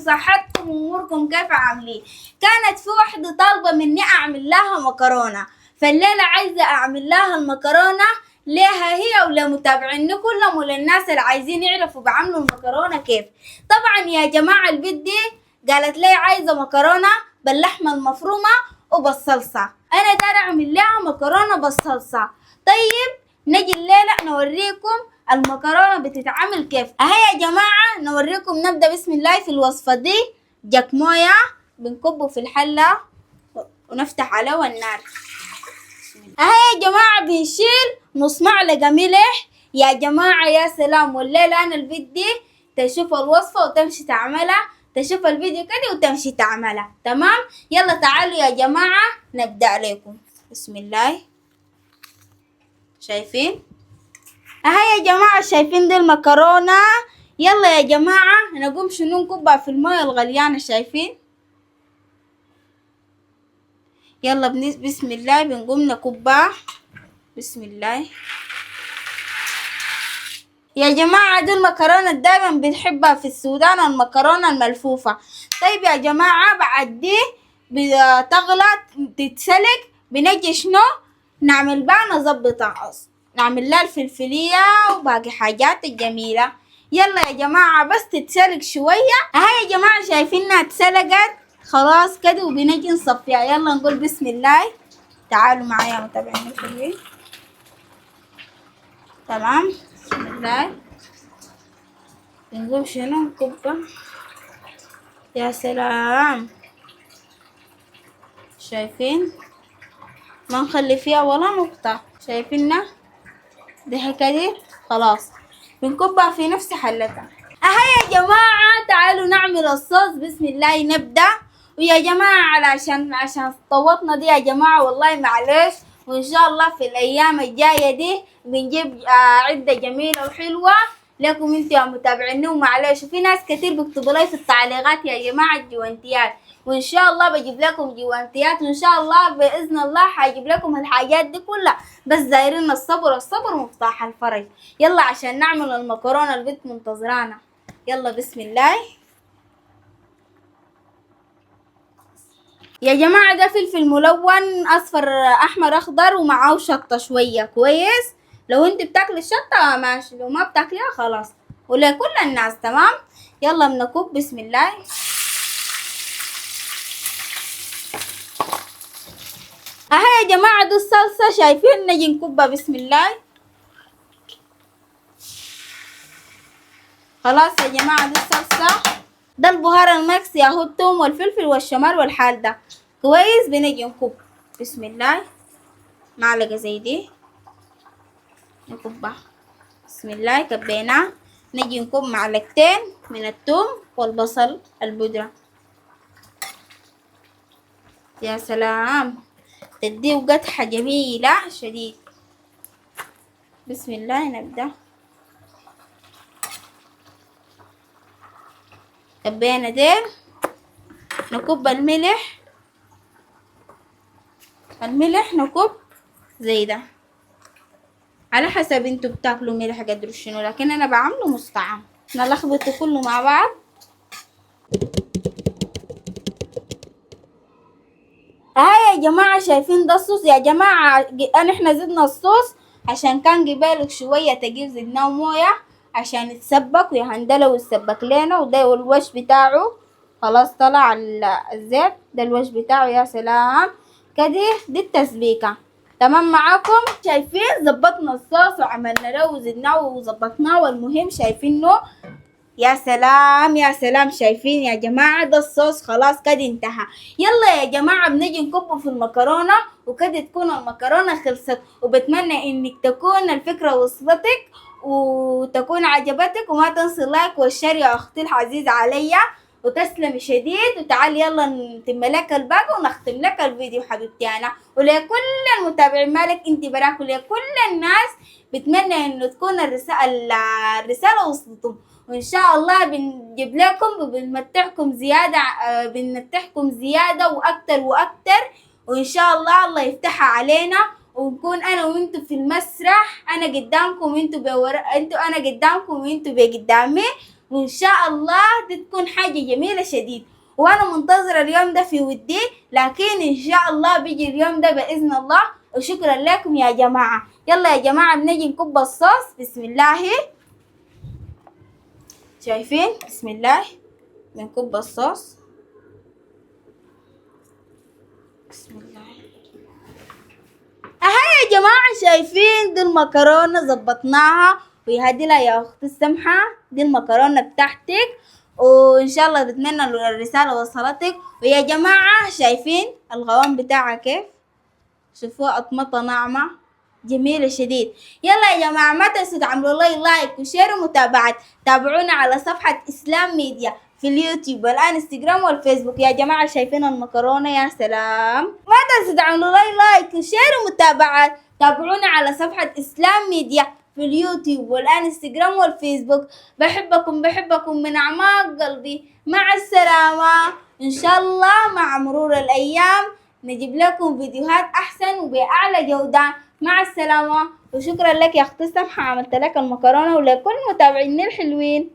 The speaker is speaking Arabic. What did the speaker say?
صحتكم واموركم كيف عاملين؟ كانت في واحدة طالبة مني اعمل لها مكرونة، فالليلة عايزة اعمل لها المكرونة ليها هي ولمتابعين كلهم وللناس اللي عايزين يعرفوا بعملوا المكرونة كيف. طبعا يا جماعة البنت دي قالت لي عايزة مكرونة باللحمة المفرومة وبالصلصة، انا داير اعمل لها مكرونة بالصلصة. طيب نجي الليلة نوريكم المكرونة بتتعمل كيف. اهي يا جماعة نوريكم، نبدأ بسم الله في الوصفة دي. جاك موية بنكبه في الحلة ونفتح عليه النار. اهي يا جماعة بنشيل نص معلقة ملح. يا جماعة يا سلام، والليلة انا البيت دي تشوف الوصفة وتمشي تعملها، تشوف الفيديو كده وتمشي تعملها. تمام، يلا تعالوا يا جماعة نبدأ لكم. بسم الله. شايفين اهي يا جماعة، شايفين دي المكرونة. يلا يا جماعة نقوم شنو نكبها في الموية الغليانة. شايفين؟ يلا بسم الله بنقوم نكبها. بسم الله يا جماعة، دي المكرونة دايما بنحبها في السودان، المكرونة الملفوفة. طيب يا جماعة بعد دي بتغلى تتسلق، بنجي شنو نعمل بقى؟ نظبطها، نعمل لها الفلفلية وباقي حاجات الجميلة. يلا يا جماعة بس تتسلق شوية. اهي يا جماعة شايفينها اتسلقت خلاص كده، وبنجي نصفيها. يلا نقول بسم الله. تعالوا معايا متابعين الحلوين. تمام، بسم الله. نقوم شنو نكبها. يا سلام، شايفين؟ ما نخلي فيها ولا نقطة. شايفينها دي هكذا خلاص، بنكبها في نفس حلتها. اهي يا جماعة تعالوا نعمل الصوص. بسم الله نبدأ. ويا جماعة عشان طوطنا دي يا جماعة والله معلش، وإن شاء الله في الأيام الجاية دي بنجيب عدة جميلة وحلوة لكم انتوا يا متابعين. ومعلش، وفي ناس كتير بيكتبوا لي في التعليقات يا جماعة الجوانتيات، وإن شاء الله بجيب لكم جوانتيات، وإن شاء الله بإذن الله حجيب لكم الحاجات دي كلها، بس دايرين الصبر، الصبر مفتاح الفرج. يلا عشان نعمل المكرونة البنت منتظرانا. يلا بسم الله. يا جماعة ده فلفل ملون أصفر أحمر أخضر ومعاه شطة شوية كويس. لو انت بتاكلي الشطة ماشي، لو ما بتاكليها خلاص، ولكل الناس. تمام، يلا بنكب. بسم الله. اهي يا جماعة دي الصلصة، شايفين؟ نجي نكبها. بسم الله. خلاص يا جماعة دي الصلصة، ده البهار المكس ياهو، الثوم والفلفل والشمر والحال ده كويس. بنجي نكب. بسم الله. معلقة زي دي نكبها. بسم الله كبيناه. نجي نكب معلقتين من الثوم والبصل البودرة. يا سلام، تديه قدحة جميلة شديد. بسم الله نبدأ. كبينا ديل. نكب الملح نكب زي ده، على حسب انتوا بتاكلوا ملح قدر شنو، لكن انا بعمله مستطعم. نلخبطه كله مع بعض. هاي يا جماعة شايفين ده الصوص يا جماعة. احنا زدنا الصوص عشان كان قبالك شوية تقيل، زدناه موية عشان يتسبك ويا هندلة ويتسبك لنا. وده الوش بتاعه خلاص طلع الزيت، ده الوش بتاعه. يا سلام كده، دي التسبيكة. تمام معاكم؟ شايفين زبطنا الصوص وعملنا له وزدناه وزبطناه، والمهم شايفينه. يا سلام يا سلام، شايفين يا جماعة ده الصوص خلاص كده انتهى. يلا يا جماعة بنجي نكبه في المكرونة، وكده تكون المكرونة خلصت. وبتمنى انك تكون الفكرة وصلتك وتكون عجبتك، وما تنسي اللايك والشير يا اختي العزيزة عليا، وتسلمي شديد. وتعالي يلا نتم لك الباقي ونختم لك الفيديو حبيبتي انا. ولكل المتابعين مالك انت براك، ولكل الناس بتمنى انه تكون الرسالة وصلتهم، وإن شاء الله بنجيب لكم وبنمتعكم زيادة، بنمتعكم زيادة وأكتر وأكتر. وإن شاء الله الله يفتحها علينا، ونكون أنا وإنتوا في المسرح، أنا قدامكم وإنتوا أنا قدامكم وإنتوا بقدامي، وإن شاء الله دي تكون حاجة جميلة شديد. وأنا منتظرة اليوم ده في ودي، لكن إن شاء الله بيجي اليوم ده بإذن الله. وشكرا لكم يا جماعة. يلا يا جماعة بنجي نكب الصوص. بسم الله. شايفين؟ بسم الله بنكب الصوص. بسم الله. اها يا جماعة شايفين دي المكرونة زبطناها، وهدي لها يا اختي السمحة دي المكرونة بتاعتك، وان شاء الله بتمنى الرسالة وصلتك. ويا جماعة شايفين القوام بتاعها كيف؟ شوفوا أطمطة ناعمة جميلة شديد. يلا يا جماعة ما تنسوا تعملوا لي لايك وشير ومتابعة. تابعونا على صفحة إسلام ميديا في اليوتيوب والانستجرام والفيسبوك. يا جماعة شايفين المكرونة؟ يا سلام. ما تنسوا تعملوا لي لايك وشير ومتابعة. تابعونا على صفحة إسلام ميديا في اليوتيوب والانستجرام والفيسبوك. بحبكم من أعماق قلبي. مع السلامة. إن شاء الله مع مرور الأيام نجيب لكم فيديوهات أحسن وبأعلى جودة. مع السلامة. وشكرا لك يا أختي سمحة، عملت لك المكرونة ولكل متابعيني الحلوين.